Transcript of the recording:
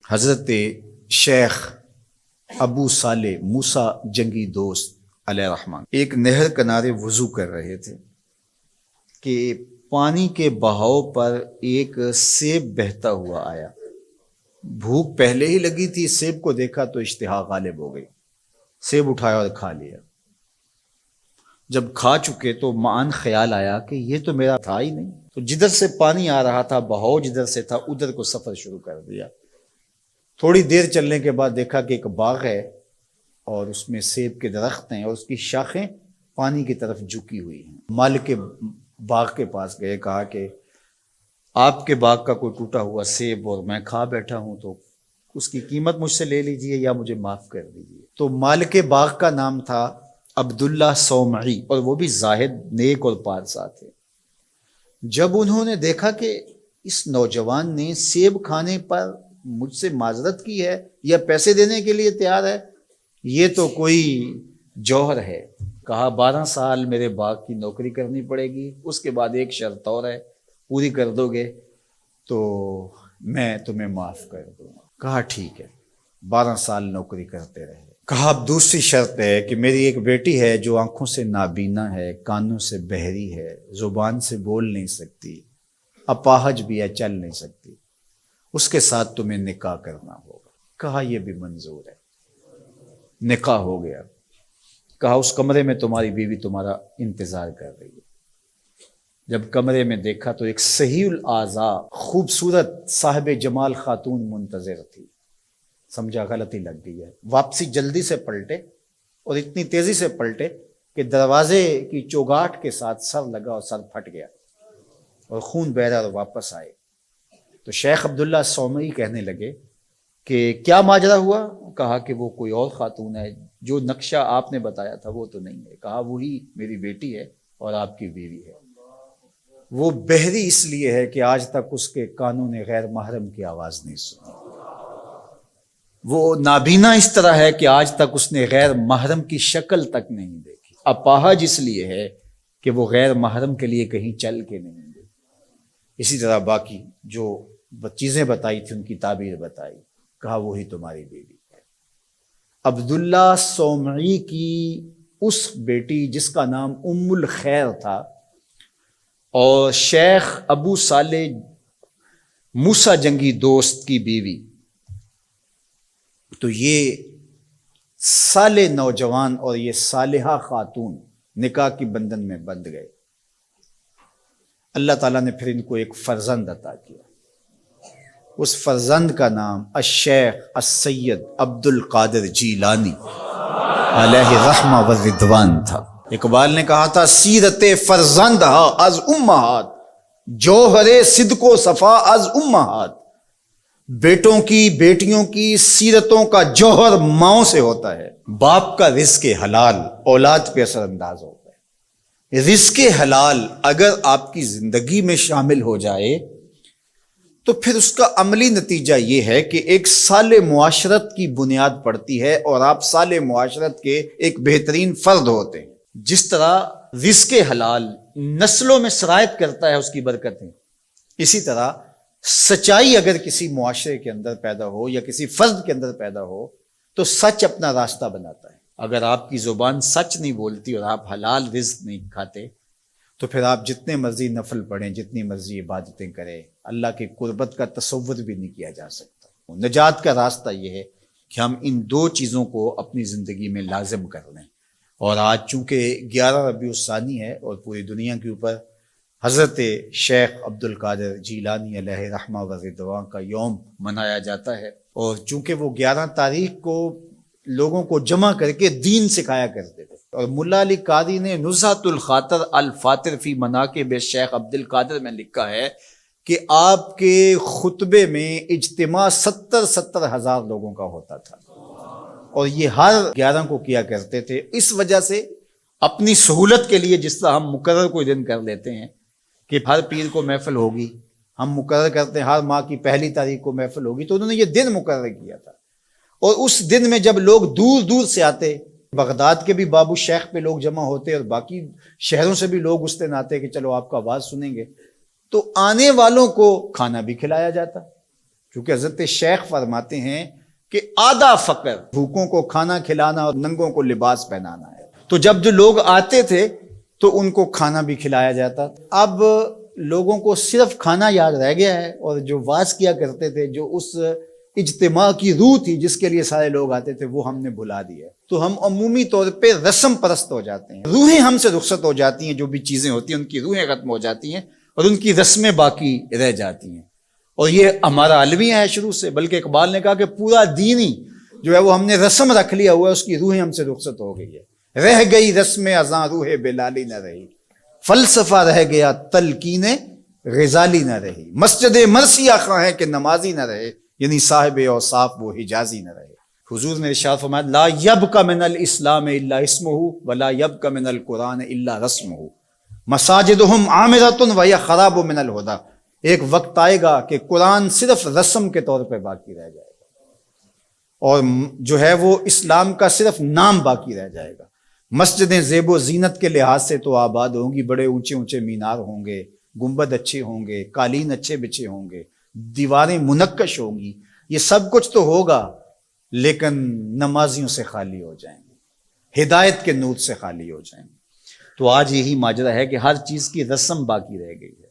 حضرت شیخ ابو صالح موسیٰ جنگی دوست علیہ الرحمن ایک نہر کنارے وضو کر رہے تھے کہ پانی کے بہاؤ پر ایک سیب بہتا ہوا آیا۔ بھوک پہلے ہی لگی تھی، سیب کو دیکھا تو اشتہا غالب ہو گئی، سیب اٹھایا اور کھا لیا۔ جب کھا چکے تو معاً خیال آیا کہ یہ تو میرا تھا ہی نہیں، تو جدھر سے پانی آ رہا تھا، بہاؤ جدھر سے تھا، ادھر کو سفر شروع کر دیا۔ تھوڑی دیر چلنے کے بعد دیکھا کہ ایک باغ ہے اور اس میں سیب کے درخت ہیں اور اس کی شاخیں پانی کی طرف جھکی ہوئی ہیں۔ مالک باغ کے پاس گئے، کہا کہ آپ کے باغ کا کوئی ٹوٹا ہوا سیب اور میں کھا بیٹھا ہوں، تو اس کی قیمت مجھ سے لے لیجئے یا مجھے معاف کر دیجئے۔ تو مالک باغ کا نام تھا عبداللہ صومعی، اور وہ بھی زاہد، نیک اور پارسا تھے۔ جب انہوں نے دیکھا کہ اس نوجوان نے سیب کھانے پر مجھ سے معذرت کی ہے یا پیسے دینے کے لیے تیار ہے، یہ تو کوئی جوہر ہے، کہا 12 سال میرے باغ کی نوکری کرنی پڑے گی، اس کے بعد ایک شرط اور ہے، پوری کر دو گے تو میں تمہیں معاف کر دوں گا۔ کہا ٹھیک ہے، 12 سال نوکری کرتے رہے۔ کہا اب دوسری شرط ہے کہ میری ایک بیٹی ہے جو آنکھوں سے نابینا ہے، کانوں سے بہری ہے، زبان سے بول نہیں سکتی، اپاہج بھی ہے، چل نہیں سکتی، اس کے ساتھ تمہیں نکاح کرنا ہوگا۔ کہا یہ بھی منظور ہے۔ نکاح ہو گیا۔ کہا اس کمرے میں تمہاری بیوی تمہارا انتظار کر رہی ہے۔ جب کمرے میں دیکھا تو ایک صحیح الاعضاء خوبصورت صاحب جمال خاتون منتظر تھی۔ سمجھا غلطی لگ گئی ہے، واپسی جلدی سے پلٹے اور اتنی تیزی سے پلٹے کہ دروازے کی چوگاٹ کے ساتھ سر لگا اور سر پھٹ گیا اور خون بہ رہا، اور واپس آئے تو شیخ عبداللہ صومعی کہنے لگے کہ کیا ماجرا ہوا؟ کہا کہ وہ کوئی اور خاتون ہے، جو نقشہ آپ نے بتایا تھا وہ تو نہیں ہے۔ کہا وہی میری بیٹی ہے اور آپ کی بیوی ہے۔ وہ بہری اس لیے ہے کہ آج تک اس کے کانوں نے غیر محرم کی آواز نہیں سنی۔ وہ نابینا اس طرح ہے کہ آج تک اس نے غیر محرم کی شکل تک نہیں دیکھی۔ اپاہج اس لیے ہے کہ وہ غیر محرم کے لیے کہیں چل کے نہیں گئی۔ اسی طرح باقی جو چیزیں بتائی تھی ان کی تعبیر بتائی۔ کہا وہی تمہاری بیوی ہے۔ عبداللہ صومعی کی اس بیٹی جس کا نام ام الخیر تھا اور شیخ ابو صالح موسیٰ جنگی دوست کی بیوی، تو یہ صالح نوجوان اور یہ صالحہ خاتون نکاح کی بندھن میں بندھ گئے۔ اللہ تعالیٰ نے پھر ان کو ایک فرزند عطا کیا۔ اس فرزند کا نام الشیخ السید عبد القادر جیلانی علیہ رحمہ و رضوان تھا۔ اقبال نے کہا تھا سیرت فرزند از امہات، جوہر صدق و صفا از امہات۔ بیٹوں کی بیٹیوں کی سیرتوں کا جوہر ماؤں سے ہوتا ہے۔ باپ کا رزق حلال اولاد پہ اثر انداز ہوتا ہے۔ رزق حلال اگر آپ کی زندگی میں شامل ہو جائے تو پھر اس کا عملی نتیجہ یہ ہے کہ ایک صالح معاشرت کی بنیاد پڑتی ہے اور آپ صالح معاشرت کے ایک بہترین فرد ہوتے ہیں۔ جس طرح رزق حلال نسلوں میں سرایت کرتا ہے اس کی برکتیں، اسی طرح سچائی اگر کسی معاشرے کے اندر پیدا ہو یا کسی فرد کے اندر پیدا ہو تو سچ اپنا راستہ بناتا ہے۔ اگر آپ کی زبان سچ نہیں بولتی اور آپ حلال رزق نہیں کھاتے تو پھر آپ جتنے مرضی نفل پڑھیں، جتنی مرضی عبادتیں کریں، اللہ کی قربت کا تصور بھی نہیں کیا جا سکتا۔ نجات کا راستہ یہ ہے کہ ہم ان دو چیزوں کو اپنی زندگی میں لازم کر لیں۔ اور آج چونکہ 11 ربیع الثانی ہے اور پوری دنیا کے اوپر حضرت شیخ عبد القادر جیلانی علیہ رحمہ و رضوان کا یوم منایا جاتا ہے، اور چونکہ وہ 11 تاریخ کو لوگوں کو جمع کر کے دین سکھایا کرتے تھے، اور ملا علی قاری نے نزہۃ الخاطر الفاطر فی مناقب شیخ عبد القادر میں لکھا ہے کہ آپ کے خطبے میں اجتماع 70 ہزار لوگوں کا ہوتا تھا، اور یہ ہر 11 کو کیا کرتے تھے۔ اس وجہ سے اپنی سہولت کے لیے جس طرح ہم مقرر کوئی دن کر لیتے ہیں کہ ہر پیر کو محفل ہوگی، ہم مقرر کرتے ہیں ہر ماہ کی پہلی تاریخ کو محفل ہوگی، تو انہوں نے یہ دن مقرر کیا تھا۔ اور اس دن میں جب لوگ دور دور سے آتے، بغداد کے بھی بابو شیخ پہ لوگ جمع ہوتے اور باقی شہروں سے بھی لوگ اس دن آتے کہ چلو آپ کا آواز سنیں گے، تو آنے والوں کو کھانا بھی کھلایا جاتا، کیونکہ حضرت شیخ فرماتے ہیں کہ آدھا فقر بھوکوں کو کھانا کھلانا اور ننگوں کو لباس پہنانا ہے۔ تو جب جو لوگ آتے تھے تو ان کو کھانا بھی کھلایا جاتا۔ اب لوگوں کو صرف کھانا یاد رہ گیا ہے، اور جو واز کیا کرتے تھے، جو اس اجتماع کی روح تھی جس کے لیے سارے لوگ آتے تھے، وہ ہم نے بھلا دیا ہے۔ تو ہم عمومی طور پہ رسم پرست ہو جاتے ہیں، روحیں ہم سے رخصت ہو جاتی ہیں، جو بھی چیزیں ہوتی ہیں ان کی روحیں ختم ہو جاتی ہیں اور ان کی رسمیں باقی رہ جاتی ہیں۔ اور یہ ہمارا المیہ ہے شروع سے، بلکہ اقبال نے کہا کہ پورا دین ہی جو ہے وہ ہم نے رسم رکھ لیا ہوا ہے، اس کی روحیں ہم سے رخصت ہو گئی ہے۔ رہ گئی رسم ازاں روح بلالی نہ رہی، فلسفہ رہ گیا تلقین غزالی نہ رہی، مسجد مرثیہ خواہ ہے کہ نمازی نہ رہے، یعنی صاحب اوصاف وہ حجازی نہ رہے۔ حضور نے ارشاد فرمایا لا یبق من الاسلام الا اسمہ ولا یبق من القرآن الا رسمہ مساجدہم عامرۃ وہی خراب من الہدی۔ ایک وقت آئے گا کہ قرآن صرف رسم کے طور پہ باقی رہ جائے گا، اور جو ہے وہ اسلام کا صرف نام باقی رہ جائے گا۔ مسجدیں زیب و زینت کے لحاظ سے تو آباد ہوں گی، بڑے اونچے اونچے مینار ہوں گے، گنبد اچھے ہوں گے، قالین اچھے بچھے ہوں گے، دیواریں منقش ہوں گی، یہ سب کچھ تو ہوگا، لیکن نمازیوں سے خالی ہو جائیں گے، ہدایت کے نور سے خالی ہو جائیں گے۔ تو آج یہی ماجرا ہے کہ ہر چیز کی رسم باقی رہ گئی ہے۔